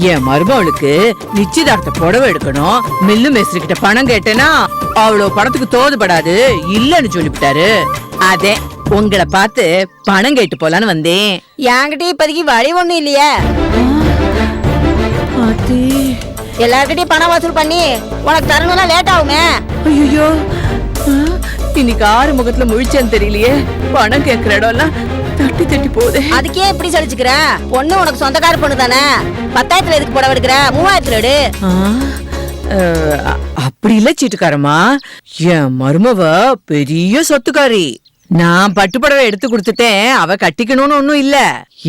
என் மருமவளுக்கு நிச்சயதார்த்த புடவை எடுக்கணும். மில்லு மேஸ்திரி கிட்ட பணம் கேட்டேன்னா அவ்வளவு பணத்துக்கு தோதுபடாது இல்லன்னு சொல்லிவிட்டாரு. அதே உங்களை பார்த்து பணம் கேட்டு போலான்னு வந்தேன். என்கிட்ட இப்போதைக்கு வழி ஒண்ணும் இல்லையே. எல்லார்கிட்டயும் பணம் வசூல் பண்ணி உனக்கு தரணும்னா லேட் ஆகுமே. ஐயோ, இன்னைக்கு ஆறு முகத்துல முழிச்சேன்னு தெரியலையே. பணம் கேட்கிற இடம் எல்லாம் தட்டி தட்டி போகுது. அதுக்கே இப்படி சலிச்சுக்கிற? பொண்ணு உனக்கு சொந்தக்கார பொண்ணு தானே. 10,000 எதுக்கு புடவை எடுக்கிற? 3,000 எடு. அப்படி இல்ல சீட்டுக்காரமா, என் மருமவ பெரிய சொத்துக்காரி. நான் பட்டுப்புடவை எடுத்து கொடுத்துட்டேன், அவ கட்டிக்கணும்னு ஒண்ணும் இல்ல.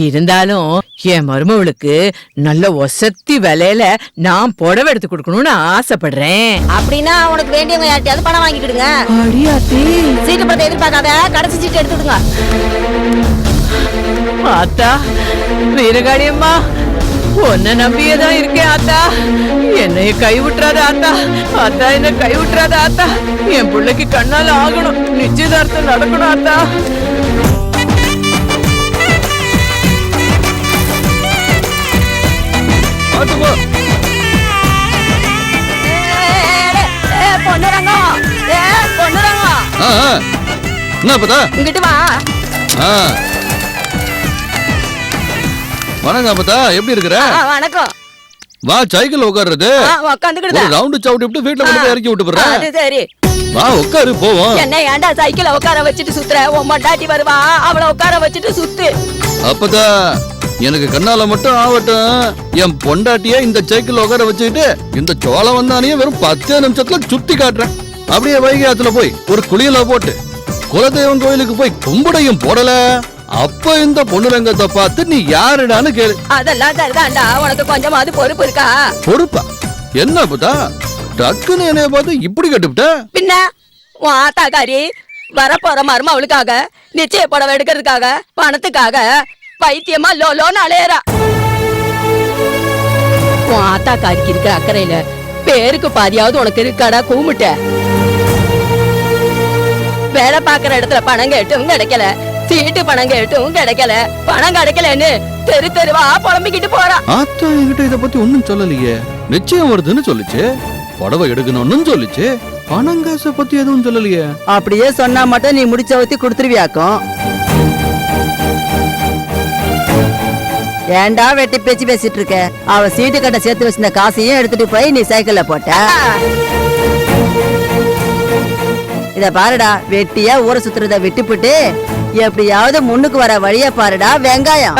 இருந்தாலும் என் மருமவளுக்கு நல்ல ஒசத்தி விலையில நான் புடவை எடுத்து கொடுக்கணும்னு ஆசைப்படுறேன். அப்படின்னா உனக்கு வேண்டியவங்க யார்ட்டையாவது பணம் வாங்கிக்கிடுங்க. சீட்டு படத்தை எதிர்பார்க்காத, கடைசி சீட்டு எடுத்துடுங்க. ஆத்தா வீரகாளி அம்மா, உன்னை நம்பியேதான் இருக்கேன் ஆத்தா. என்னைய கை விட்டுறாத ஆத்தா. ஆத்தா என்ன கை விட்டுறாத ஆத்தா. என் பிள்ளைக்கு கண்ணால ஆகணும், நிச்சயதார்த்தம் நடக்கணும் ஆத்தா. இங்கிட்டு வா. வணக்கம் அப்பதா, எப்படி இருக்கிற? வணக்கம். வா, சைக்கிள் உட்காருறது. உட்காந்துக்கிட்டு ரவுண்டு சவுண்ட் விட்டு வீட்டுல கொண்டு இறக்கி விட்டு போறேன். அது சரி. வா உட்காரு, போவோம். என்ன ஏன்டா சைக்கிள உட்கார வச்சுட்டு சுத்துற? உன் மண்டாட்டி வருவா, அவளை உட்கார வச்சுட்டு சுத்து. அப்பதா எனக்கு கண்ணால மட்டும் ஆகட்டும், என் பொண்டாட்டிய இந்த சைக்கிள் உட்கார வச்சுக்கிட்டு இந்த சோளம் வந்தானே வெறும் 10 நிமிஷத்துல சுத்தி காட்டுறேன். அப்படியே வைகை ஆத்துல போய் ஒரு குளியல போட்டு குலதெய்வம் கோயிலுக்கு போய் கும்பிடையும் போடல. அப்ப இந்த பொண்ணுரங்கத்தை பார்த்து நீ யாருடான்னு கேளு. அதெல்லாம் சரிதான்டா, உனக்கு கொஞ்சமாவது பொறுப்பு இருக்கா? பொறுப்பா? என்ன புதா டக்குன்னு என்னைய பார்த்து இப்படி கட்டுவிட்ட? பின்ன உன் ஆத்தாக்காரி வரப்போற மருமவளுக்காக நிச்சய புடவை எடுக்கிறதுக்காக பணத்துக்காக பைத்தியமா லோன்னு அலையறா. உன் ஆத்தாக்காரிக்கு இருக்கிற அக்கறையில பேருக்கு பாதியாவது உனக்கு இருக்காடா கூமுட்ட? வேலை பாக்குற இடத்துல பணம் கேட்டும் கிடைக்கல, சீட்டு பணம் கேட்டும் கிடைக்கல, பணம் கிடைக்கலன்னு தெரு தெருவா புலம்பிக்கிட்டு போறா. ஆத்தா என்கிட்ட இத பத்தி ஒண்ணும் சொல்லலையே. நிச்சயம் வருதுன்னு சொல்லிச்சு, புடவை எடுக்கணும்னு சொல்லிச்சு, பணம் காசை பத்தி எதுவும் சொல்லலையே. அப்படியே சொன்னா மட்டும் நீ முடிச்ச வத்தி கொடுத்துருவியாக்கும். ஏண்டா வெட்டி பேச்சு பேசிட்டு இருக்க? அவ சீட்டு கட்ட சேர்த்து வச்சிருந்த காசையும் எடுத்துட்டு போய் நீ சைக்கிள்ல போட்ட. இத பாருடா, வெட்டியா ஊரை சுத்துறத விட்டுப்புட்டு எப்படியாவது முன்னுக்கு வர வழிய பாருடா வெங்காயம்.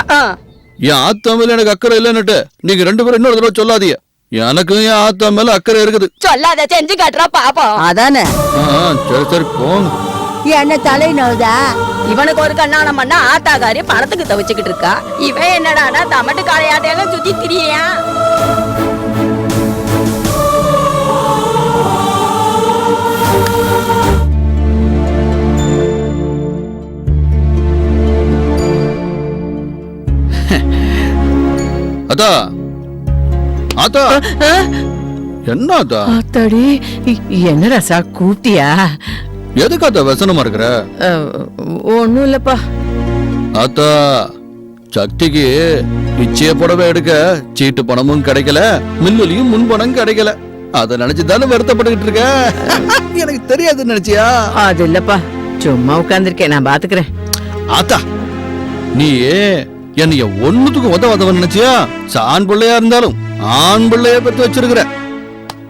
என் ஆத்தா மேல எனக்கு அக்கறை இல்லன்னுட்டு நீங்க 2 பேரும் இன்னொரு தடவை சொல்லாதீங்க. எனக்கு என் ஆத்தா மேல அக்கறை இருக்குது. சொல்லாத, செஞ்சு காட்டுறா பாப்போம். அதானே. சரி சரி போங்க. என்ன தலை நோதா? இவனுக்கு ஒரு கண்ணானம் பண்ணா ஆத்தாக்காரி பணத்துக்கு தவிச்சுக்கிட்டு இருக்கா. இவன் என்னடானா தமட்டு காளையாட்டையெல்லாம் சுத்தி திரியா. அதா ஆத்தா, என்ன ஆத்தா? ஆத்தாடி, என்ன ரசா கூப்பிட்டியா? எதுக்கு ஆத்தா வசனமா இருக்கிற? ஒண்ணும் இல்லப்பா. ஆத்தா சக்திக்கு நிச்சய புடவை எடுக்க சீட்டு பணமும் கிடைக்கல, மில்லுலயும் முன்பணம் கிடைக்கல. அத நினைச்சுதானே வருத்தப்பட்டுக்கிட்டு இருக்க? எனக்கு தெரியாதுன்னு நினைச்சியா? அது இல்லப்பா, சும்மா உட்கார்ந்துருக்கேன், நான் பாத்துக்கிறேன். ஆத்தா நீ என்னைய ஒண்ணுத்துக்கு உதவ நினைச்சியா? ஆண் பிள்ளையா இருந்தாலும் ஆண் பிள்ளைய பெற்று வச்சிருக்கிற.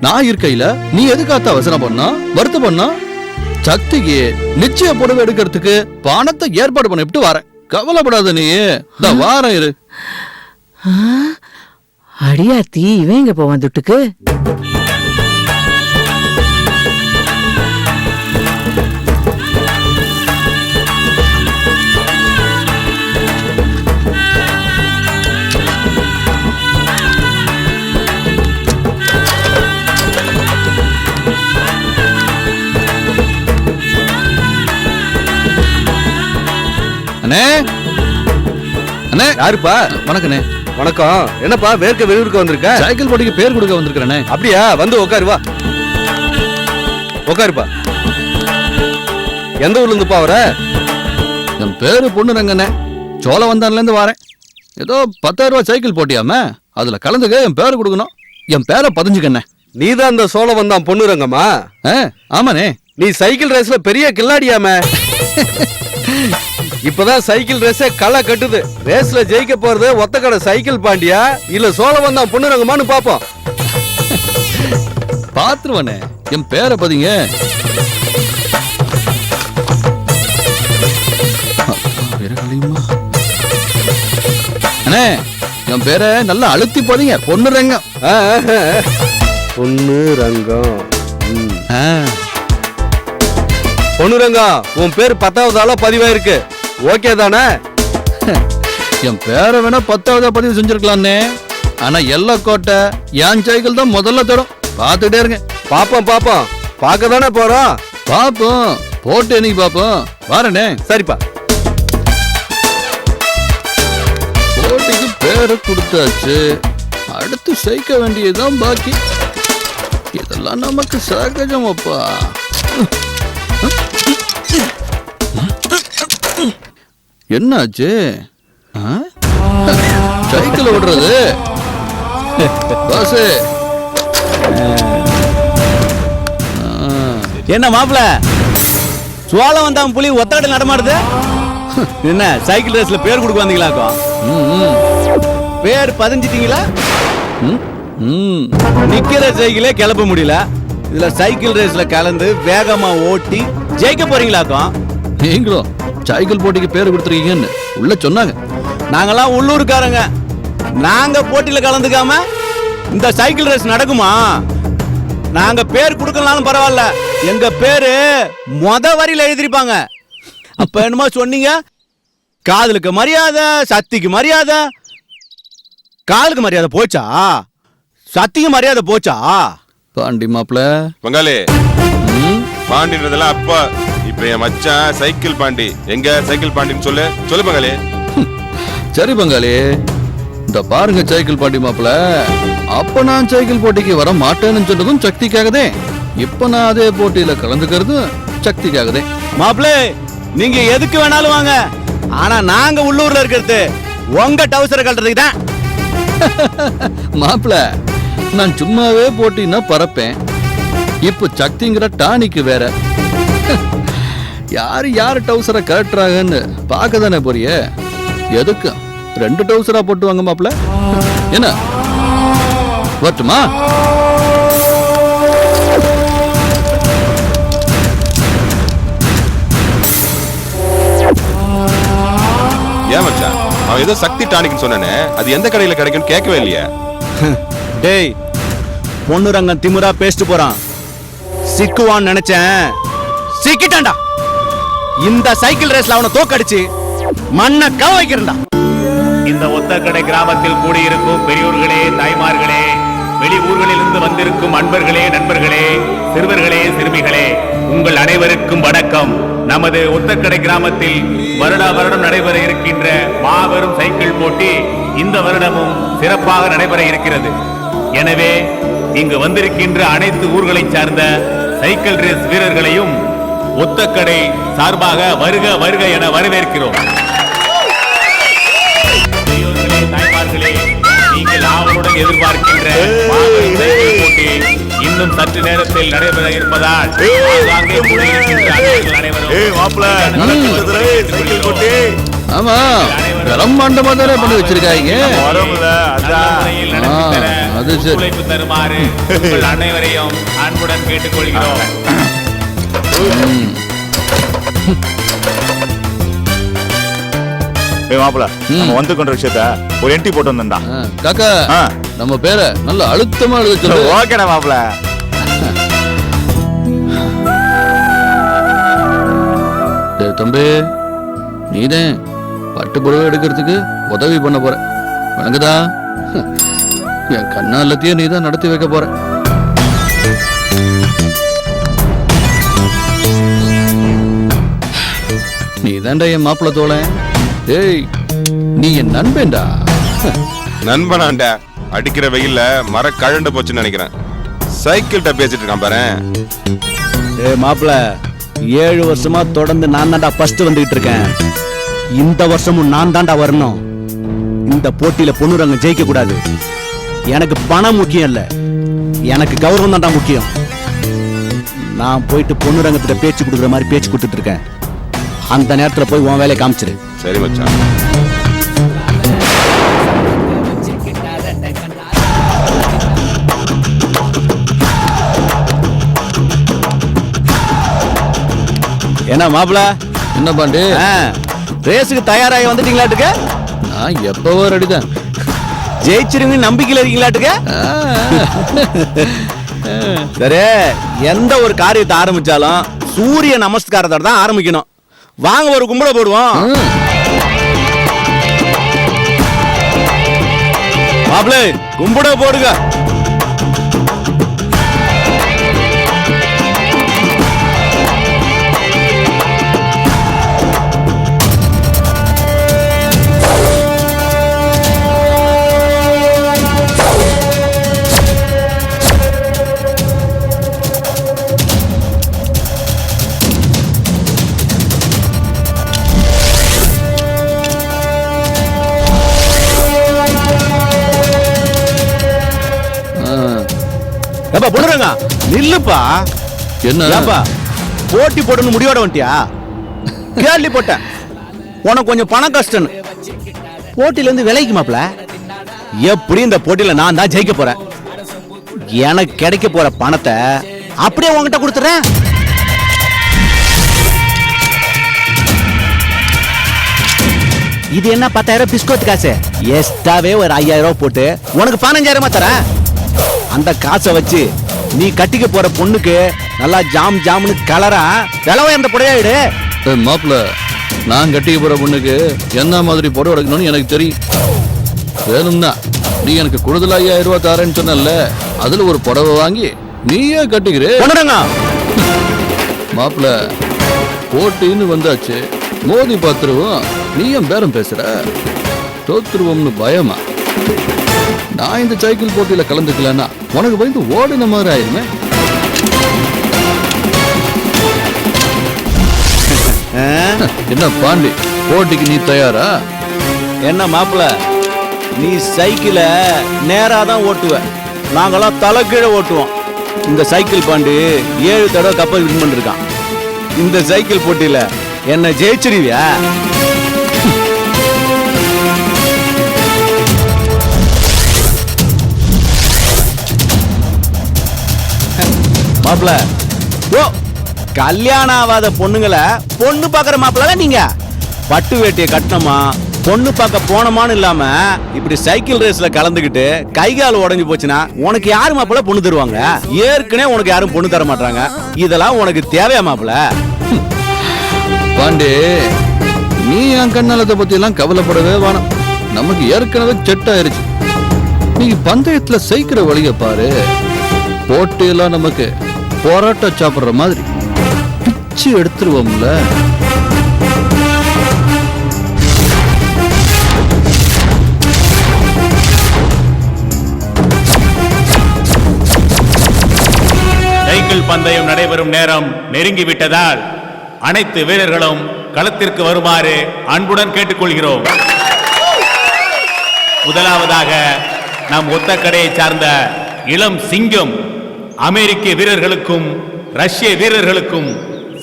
நான் இருக்கையில நீ எதுக்கு ஆத்தா வசனம் பண்ணா, வருத்த பண்ணா? சக்திக்கு நிச்சய புடவை எடுக்கிறதுக்கு பணத்தை ஏற்பாடு பண்ணிட்டு வரேன். கவலைப்படாத, நீ வாரம் இரு. அடியாத்தி, இவன் எங்க போவான் துட்டுக்கு? அண்ணே, அண்ணே. யாருப்பா? வணக்கண்ணே. வணக்கம். என்னப்பா வேர்க்க வெளியூருக்கு வந்திருக்க? சைக்கிள் போட்டிக்கு பேர் கொடுக்க வந்திருக்கிறேனே. அப்படியா? வந்து உட்காருவா. உட்காருப்பா. எந்த ஊர்ல இருந்துப்பா வர? என் பேரு பொண்ணுரங்கண்ணே. சோழ வந்தான்ல இருந்து வரேன். ஏதோ 10,000 ரூபாய் சைக்கிள் போட்டியாம? அதுல கலந்துக்க என் பேரை கொடுக்கணும். என் பேரை பதிஞ்சுக்கண்ணே. நீதான் அந்த சோழவன் தான் பொண்ணுரங்கம்மா. ஆமாண்ணே. நீ சைக்கிள் ரேஸ்ல பெரிய கில்லாடியாம. இப்பதான் சைக்கிள் ரேஸே களை கட்டுது. ரேஸ்ல ஜெயிக்க போறது ஒத்தக்கடை சைக்கிள் பாண்டியா இல்ல சோழவன் தான் பொண்ணுரங்கமான்னு பாப்போம். பாத்துருவானே. என் பேரை பதிங்க. அண்ணே என் பேரை நல்லா அழுத்தி பதிங்க. பொண்ணுரங்கம். பொண்ணுரங்கம். பொண்ணுரங்கம் உன் பேர் 10வது ஆளா பதிவாயிருக்கு. ஓகே தானே? என் பேரை வேணா 10வது பதிவு செஞ்சிருக்கலாம்னே. ஆனா எல்லா கோட்டை என் சைக்கிள் தான் முதல்ல தரும். பாத்துட்டே இருங்க. பாப்போம் பாப்போம். பார்க்க தானே போறோம். பாப்போம். போட்டு என்னைக்கு பாப்போம். வாரனே. சரிப்பா. போட்டிக்கு பேரை கொடுத்தாச்சு. அடுத்து சேர்க்க வேண்டியதுதான் பாக்கி. இதெல்லாம் நமக்கு சகஜம் அப்பா. என்னாச்சு? சைக்கிள் ஓடுறது பாசு. என்ன மாப்பிள சோழம் வந்தான் புலி ஒத்தக்கடை நடமாடுது. என்ன சைக்கிள் ரேஸ்ல பேர் கொடுக்க வந்தீங்களாக்கும்? பேர் பதிஞ்சிட்டீங்களா? நிக்கிற சைக்கிளே கிளப்ப முடியல. இதுல சைக்கிள் ரேஸ்ல கலந்து வேகமா ஓட்டி ஜெயிக்க போறீங்களாக்கும்? நீங்களும் சைக்கிள் போட்டிக்கு பேர் கொடுத்துருக்கீங்கன்னு உள்ள சொன்னாங்க. நாங்கெல்லாம் உள்ளூர்காரங்க. நாங்க போட்டியில கலந்துக்காம இந்த சைக்கிள் ரேஸ் நடக்குமா? நாங்க பேர் கொடுக்கலனாலும் பரவாயில்ல, எங்க பேரு வரியில எழுதிருப்பாங்க. அப்ப என்னமோ சொன்னீங்க, காதலுக்கு மரியாதை, சக்திக்கு மரியாதை. காதலுக்கு மரியாதை போச்சா? சக்திக்கு மரியாதை போச்சா? பாண்டி மாப்பிள பங்காளி பாண்டின்றதெல்லாம் அப்பா. இப்ப என் மச்சான் சைக்கிள் பாண்டி. எங்க சைக்கிள் பாண்டின்னு சொல்லு சொல்லு பங்காளி. சரி பங்காளி, இந்த பாருங்க சைக்கிள் பாண்டி மாப்பிள. அப்ப நான் சைக்கிள் போட்டிக்கு வர மாட்டேன்னு சொன்னதும் சக்திக்காகதே. இப்ப நான் அதே போட்டியில கலந்துக்கிறதும் சக்திக்காகதே. மாப்பிளே நீங்க எதுக்கு வேணாலும் வாங்க. ஆனா நாங்க உள்ளூர்ல இருக்கிறது உங்க டவுசரை கழட்டுறதுக்கு தான். மாப்பிள நான் சும்மாவே போட்டின்னா பறப்பேன். இப்ப சக்திங்கிற டானிக்கு வேற. யாரு டவுசரை கழட்டுறாங்கன்னு பார்க்க தானே போறிய. எதுக்கு 2 டவுசரா போட்டு வாங்க மாப்பிள. என்ன வரட்டுமா? ஏன் மச்சான் அவன் ஏதோ சக்தி டானிக்னு சொன்னானே, அது எந்த கடையில கிடைக்கும்னு கேட்கவே இல்லையா? டேய் பொண்ணுரங்கம் திமுறா பேசிட்டு போறான். சிக்குவான்னு நினைச்சேன், சிக்கிட்டான்டா. இந்த சைக்கிள் ரேஸ்ல அவனை தோக்கடிச்சு மண்ணை கவ வைக்கிறா. இந்த ஒத்தக்கடை கிராமத்தில் கூடியிருக்கும் பெரியோர்களே, தாய்மார்களே, வெளி ஊர்களிலிருந்து வந்திருக்கும் அன்பர்களே, நண்பர்களே, சிறுவர்களே, சிறுமிகளே, உங்கள் அனைவருக்கும் வணக்கம். நமது ஒத்தக்கடை கிராமத்தில் வருடா வருடம் நடைபெற இருக்கின்ற மாபெரும் சைக்கிள் போட்டி இந்த வருடமும் சிறப்பாக நடைபெற இருக்கிறது. எனவே இங்கு வந்திருக்கின்ற அனைத்து ஊர்களை சார்ந்த சைக்கிள் ரேஸ் வீரர்களையும் ஒத்தக்கடை சார்பாக வருக வருக என வரவேற்கிறோம். தாய்மார்களே, நீங்கள் ஆவலுடன் எதிர்பார்க்கின்ற மாபெரும் சைக்கிள் போட்டி இன்னும் சற்று நேரத்தில் நடைபெற இருப்பதால் ஆமா பிரம்மாண்டமா தானே பண்ணி வச்சிருக்காங்க. அது சரி. தருமாறு உங்கள் அனைவரையும் அன்புடன் கேட்டுக்கொள்கிறோம். மாப்பிள நம்ம வந்து கொண்ட விஷயத்த ஒரு என்ட்ரி போட்டு வந்தா காக்கா நம்ம பேரை நல்ல அழுத்தமா எழுத சொல்லு. ஓகேடா மாப்பிள. தம்பி நீதான் பட்டு புடவை எடுக்கிறதுக்கு உதவி பண்ண போற வணங்குதா? என் கண்ணா எல்லாத்தையும் நீதான் நடத்தி வைக்க போற. நீதான்டா என் மாப்பிள்ள தோழன். ஏய் நீ என் நண்பேண்டா. நண்பனாண்டா. அடிக்கிற வெயில்ல மர கழண்டு போச்சுன்னு நினைக்கிறேன். சைக்கிள்கிட்ட பேசிட்டு இருக்கான் பாரு. மாப்பிள 7 வருஷமா தொடர்ந்து நான் தான்டா ஃபர்ஸ்ட் வந்துகிட்டு இருக்கேன். இந்த வருஷமும் நான் தான்டா வரணும். இந்த போட்டியில பொண்ணுரங்க ஜெயிக்க கூடாது. எனக்கு பணம் முக்கியம் இல்ல, எனக்கு கௌரவம் தான்டா முக்கியம். நான் போயிட்டு பொண்ணு ரங்கத்துல பேச்சு கொடுக்குற மாதிரி பேச்சு கொடுத்துட்டு இருக்கேன். அந்த நேரத்துல போய் உன் வேலையை காமிச்சிரு. சரி மச்சான். என்ன மாப்பிள, என்ன பாண்டி, ரேஸுக்கு தயாராகி வந்துட்டீங்களாட்டுக்க? நான் எப்பவோ ரெடிதான். ஜெயிச்சிருங்க நம்பிக்கையில இருக்கீங்களாட்டுக்க? சரி, எந்த ஒரு காரியத்தை ஆரம்பிச்சாலும் சூரிய நமஸ்காரத்தோட தான் ஆரம்பிக்கணும். வாங்க ஒரு கும்பிட போடுவோம். மாப்பிள கும்பிட போடுங்க. ஏப்பா பொண்ணுறங்க நில்லுப்பா. என்ன ஏப்பா போட்டி போடணும் முடிவோட வந்துட்டியா? கேள்வி போட்டேன் உனக்கு கொஞ்சம் பணம் கஷ்டம்னு. போட்டியில இருந்து விலைக்கு மாப்ள. எப்படி இந்த போட்டியில நான் தான் ஜெயிக்க போறேன். எனக்கு கிடைக்க போற பணத்தை அப்படியே உன்கிட்ட கொடுத்துறேன். இது என்ன 10,000 பிஸ்கோத் காசு? எக்ஸ்ட்ராவே ஒரு 5,000 போட்டு உனக்கு 15,000 தரேன். அந்த காசை வச்சு நீ கட்டிக்க போற பொண்ணுக்கு நல்லா ஜாம் ஜாம்னு கலரா விலவை அந்த புடையாயிடு. மாப்பிள்ள, நான் கட்டிக்க போற பொண்ணுக்கு என்ன மாதிரி புடவை எடுக்கணும்னு எனக்கு தெரியும். வேணும்னா நீ எனக்கு கூடுதல் 5,000 ரூபாய் தரேன்னு சொன்னல, அதுல ஒரு புடவை வாங்கி நீயே கட்டிக்கிறே. மாப்பிள்ள, போட்டின்னு வந்தாச்சு, மோதி பாத்துருவோம். நீ ஏன் பேரம் பேசுற? தோத்துருவோம்னு பயமா? நான் இந்த சைக்கிள் போட்டியில கலந்துக்கலன்னா உனக்கு பயந்து ஓடின மாதிரி ஆயிருமே. என்ன பாண்டி, போட்டிக்கு நீ தயாரா? என்ன மாப்பிள்ள, நீ சைக்கிளை நேரா தான் ஓட்டுவ, நாங்கெல்லாம் தலைக்கீழே ஓட்டுவோம். இந்த சைக்கிள் பாண்டி 7 தடவை கப்பல் வின் பண்ணிருக்கான். இந்த சைக்கிள் போட்டியில என்ன ஜெயிச்சிருவியா? மாப்பிள்ள, ஓ கல்யாணம் ஆகாத பொண்ணுங்களை பொண்ணு பாக்குற மாப்பிள்ள நீங்க. பட்டு வேட்டியை கட்டணுமா பொண்ணு பார்க்க போனமான்னு இல்லாம இப்படி சைக்கிள் ரேஸ்ல கலந்துக்கிட்டு கை கால் உடஞ்சு போச்சுன்னா உனக்கு யாரு மாப்பிள்ள பொண்ணு தருவாங்க? ஏற்கனவே உனக்கு யாரும் பொண்ணு தர மாட்டாங்க. இதெல்லாம் உனக்கு தேவையா மாப்பிள்ள? பாண்டே, நீ என் கண்ணாலத்தை பத்தி எல்லாம் கவலைப்படவே வேணாம். நமக்கு ஏற்கனவே செட் ஆயிருச்சு. நீ பந்தயத்துல சைக்கிற வழிய பாரு. போட்டியெல்லாம் நமக்கு போராட்டம் சாப்பிடுற மாதிரி பிச்சு எடுத்துருவோம்ல. சைக்கிள் பந்தயம் நடைபெறும் நேரம் நெருங்கிவிட்டதால் அனைத்து வீரர்களும் களத்திற்கு வருமாறு அன்புடன் கேட்டுக்கொள்கிறோம். முதலாவதாக நம் ஒத்தக்கடையை சார்ந்த இளம் சிங்கம் அமெரிக்க வீரர்களுக்கும் ரஷ்ய வீரர்களுக்கும்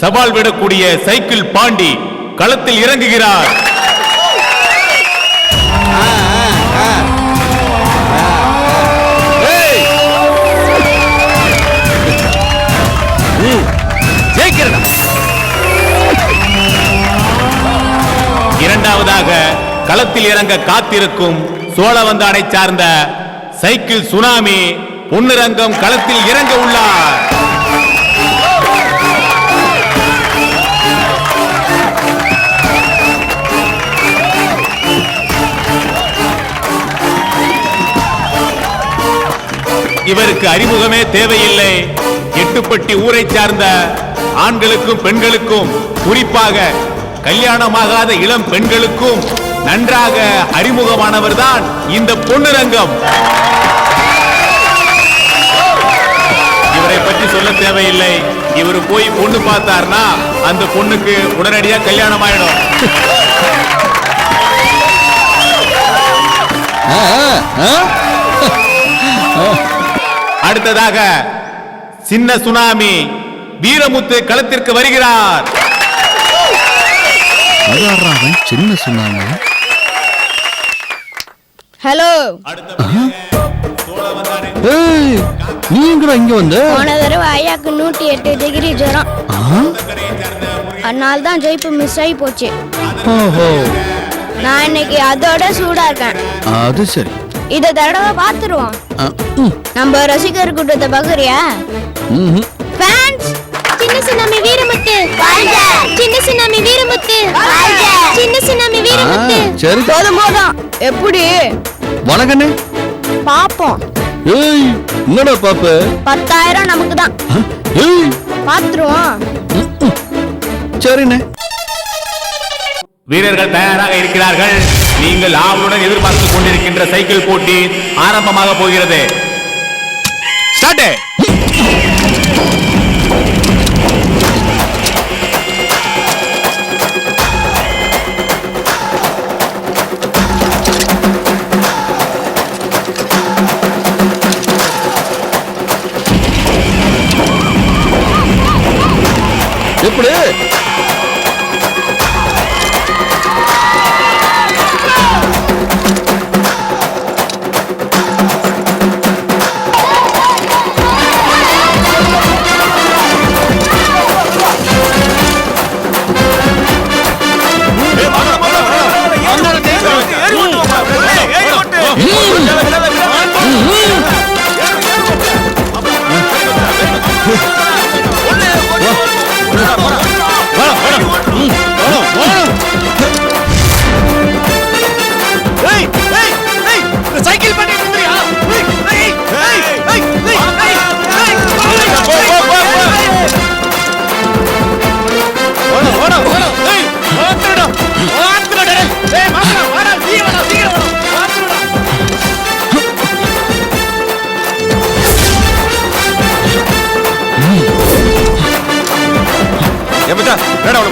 சவால் விடக்கூடிய சைக்கிள் பாண்டி களத்தில் இறங்குகிறார். இரண்டாவதாக களத்தில் இறங்க காத்திருக்கும் சோழவந்தானை சார்ந்த சைக்கிள் சுனாமி பொன்னுரங்கம் களத்தில் இறங்க உள்ளார். இவருக்கு அறிமுகமே தேவையில்லை. எட்டுப்பட்டி ஊரை சார்ந்த ஆண்களுக்கும் பெண்களுக்கும், குறிப்பாக கல்யாணமாகாத இளம் பெண்களுக்கும் நன்றாக அறிமுகமானவர் தான் இந்த பொன்னுரங்கம். இவரை பற்றி சொல்ல தேவையில்லை. இவர் போய் பொண்ணு பார்த்தார்னா அந்த பொண்ணுக்கு உடனடியாக கல்யாணம் ஆயிடும். அடுத்ததாக சின்ன சுனாமி வீரமுத்து களத்திற்கு வருகிறார். சின்ன சுனாமி. ஹலோ, ஏய், நீ எங்கடா இங்க வந்த? போன தடவை ஐயாக்கு 108 டிகிரி ஜுரம், அதனால தான் ஜெயிப்பு மிஸ் ஆகி போச்சு. ஓஹோ, நான் இன்னைக்கு அதோட சூடா இருக்கேன். அது சரி. இத தடவை பாத்துருவோம். நம்ம ரசிகர் கூட்டத்தை பாக்குறியா? ஃபேன்ஸ், சின்ன சுனாமி வீரமுத்து வாழ்க, சின்ன சுனாமி வீரமுத்து வாழ்க, சின்ன சுனாமி வீரமுத்து. சரி, போதும் போதும். எப்படி வணக்கண்ணே. பாப்போம். ஏய், என்னடா பாப்ப? 10,000 நமக்கு தான். ஏய், பாத்துருவோம். சரிண்ணே. வீரர்கள் தயாராக இருக்கிறார்கள். நீங்கள் ஆவலுடன் எதிர்பார்த்துக் கொண்டிருக்கின்ற சைக்கிள் போட்டி ஆரம்பமாக போகிறது. ஸ்டார்ட். எப்படி?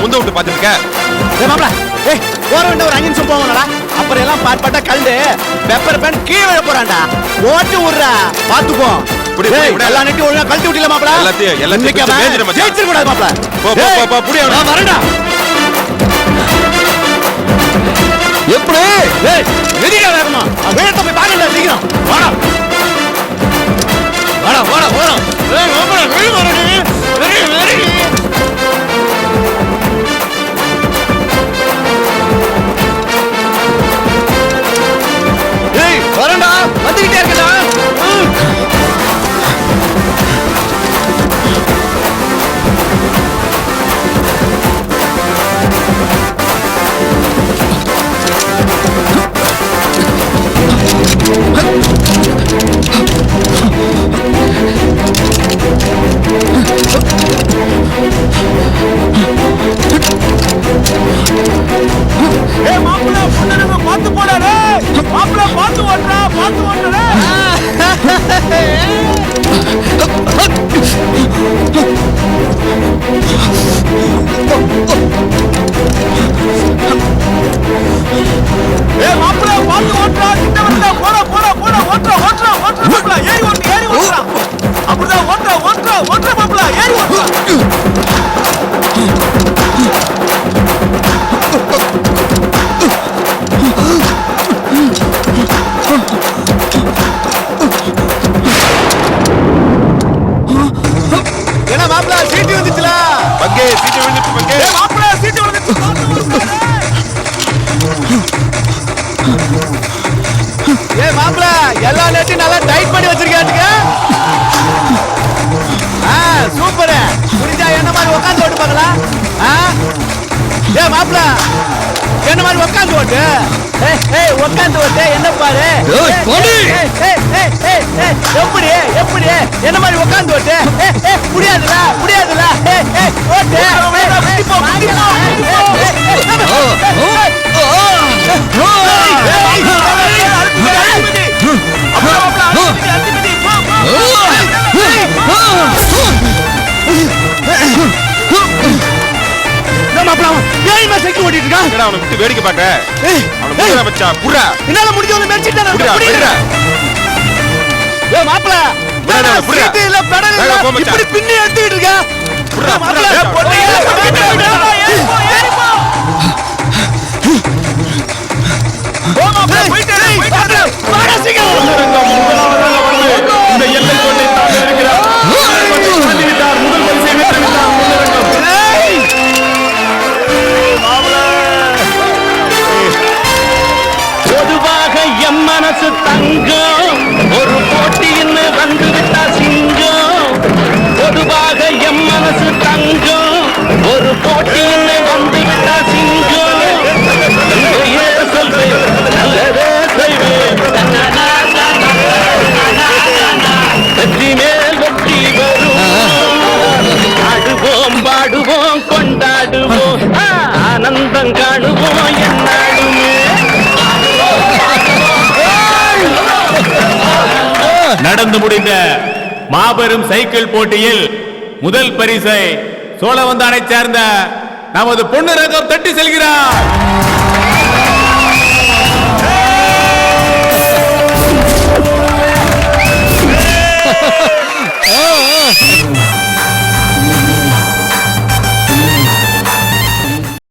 முந்த விட்டு பாத்துருக்க. ஒரு 5 நிமிஷம் போவாங்கடா. அப்புறம் எல்லாம் பாட்பாட்டா கல்டு பெப்பர் பேன் கீழே விழ போறான்டா. ஓட்டு விடுறா, பாத்துக்கோ. எல்லா நெட்டி ஒழுங்கா கழட்டி விட்டல மாப்ள. எல்லாத்தையும் ஜெயிச்சிர கூடாது மாப்ள. போ புடியா வரடா. எப்படி? ஏய், எதிரா வேகமா. வேகத்தை போய் பாருடா சீக்கிரம். வாடா. வாடா வாடா வாடா. ஏய் மாப்ள, வெரி வெரி. ஏய், வரடா. வந்துட்டே இருக்கடா. ஏய் மாப்ள, பொண்ணுங்க பாத்து போடா டேய். மாப்ள பாத்து ஓட்றா, பாத்து ஓட்றா. ஏய் மாப்ள பாத்து ஓட்றா, கிட்ட வந்து போடா போடா போடா ஓட்றா ஓட்றா ஓட்றா மாப்ள, ஏறி ஓட்றா. அப்படிதான் ஓட்றா ஓட்றா ஓட்றா மாப்ள, ஏறி ஓட்றா. என்ன மாப்ள, சீட்டு வந்துச்சுல? பங்கே சீட்டு விழுந்துச்சு பங்கே. ஏய் மாப்ள, சீட்டு வந்துச்சு. ஏய் மாப்ள, எல்லா நெட்டையும் நல்லா டைட் பண்ணி வச்சிருக்காட்டுங்க. சூப்பர். புரிஞ்சா என்ன மாதிரி உட்காந்து ஓட்டு பார்க்கலாம். ஏய் மாப்ள, என்ன மாதிரி உட்காந்து ஓட்டு. ஏய் உட்காந்து ஓட்டு. என்ன பாரு. எப்படி எப்படி என்ன மாதிரி உட்காந்து ஓட்டு. முடியாதுல முடியாதுல. ஓட்டு. அவனை விட்டு வேடிக்கை பாக்க. அவனை மச்சான் புறா. என்னால முடிஞ்சவன மெர்ச்சிட்டா. மாப்பிள விடாத, விடாத. சீட்டு இல்ல பெடல் வேக போ இல்ல மச்சான். இப்படி பின்னி எடுத்துக்கிட்டு இருக்க விட்றா, மாப்பிள விட்றா. பொண்ணு இந்த எல்லை கோட்டை தாண்டி இருக்கிறார் தாண்டி விட்டார். முதல் பரிசை வென்று விட்டார் முன்னரங்கம். பொதுவாக எம் மனசு தங்கம் ஒரு போட்டின்னு வந்து விட்டா சிங்கம். பொதுவாக எம் மனசு தங்கம் ஒரு போட்டின்னு வந்து விட்டா சிங்கம். இதையே சொல்வேன், நல்லதே செய்வேன். வெற்றி மேல் வெற்றி வரும். ஆடுவோம் பாடுவோம் கொண்டாடுவோம் ஆனந்தம் காணுவோம் என்னாலுமே. நடந்து முடிந்த மாபெரும் சைக்கிள் போட்டியில் முதல் பரிசை சோழவந்தானை சேர்ந்த நமது பொன்னுரங்கம் தட்டி செல்கிறார்.